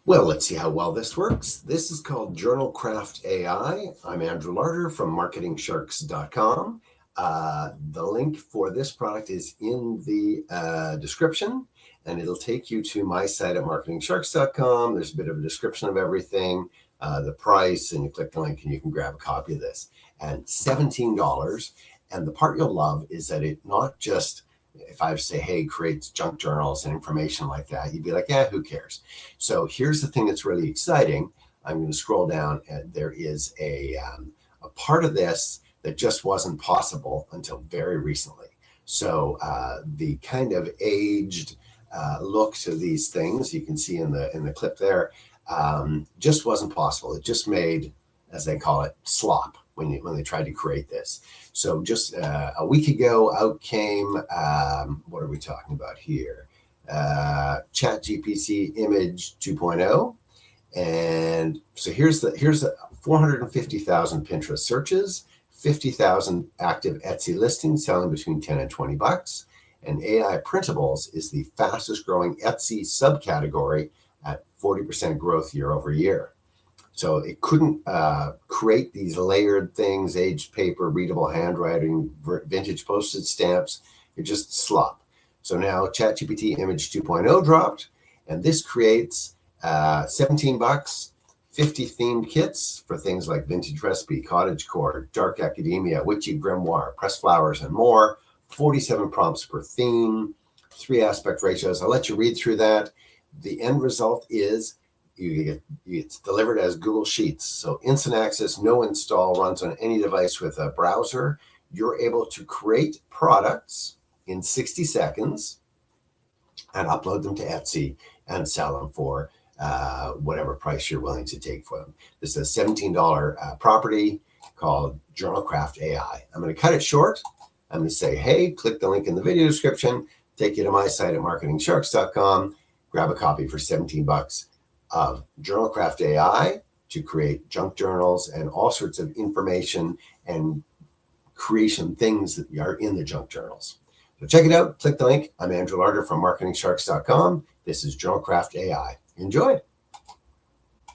Well, let's see how well this works. This is called JournalCraft AI. I'm Andrew Larder from marketingsharks.com. The link for this product is in the description, and it'll take you to my site at marketingsharks.com. There's a bit of a description of everything, the price, and you click the link and you can grab a copy of this. And $17. And the part you'll love is that it not just, if I say, hey, create junk journals and information like that, you'd be like, yeah, who cares? So here's the thing that's really exciting. I'm going to scroll down, and there is a part of this that just wasn't possible until very recently. So the kind of aged look to these things you can see in the clip there just wasn't possible. It just made, as they call it, slop when they tried to create this. So just a week ago, out came, what are we talking about here? ChatGPT Image 2.0. And so here's the 450,000 Pinterest searches, 50,000 active Etsy listings selling between 10 and 20 bucks. And AI printables is the fastest growing Etsy subcategory at 40% growth year over year. So it couldn't create these layered things, aged paper, readable handwriting, vintage postage stamps. It just slop. So now ChatGPT Image 2.0 dropped, and this creates 17 bucks, 50 themed kits for things like vintage recipe, cottagecore, dark academia, witchy grimoire, pressed flowers, and more. 47 prompts per theme, 3 aspect ratios. I'll let you read through that. The end result is it's delivered as Google Sheets. So instant access, no install, runs on any device with a browser. You're able to create products in 60 seconds and upload them to Etsy and sell them for whatever price you're willing to take for them. This is a $17 property called JournalCraft AI. I'm going to cut it short. I'm going to say, hey, click the link in the video description, take you to my site at marketingsharks.com, grab a copy for 17 bucks of JournalCraft AI to create junk journals and all sorts of information and creation things that are in the junk journals. So check it out. Click the link. I'm Andrew Larder from marketingsharks.com. This is JournalCraft AI. Enjoy.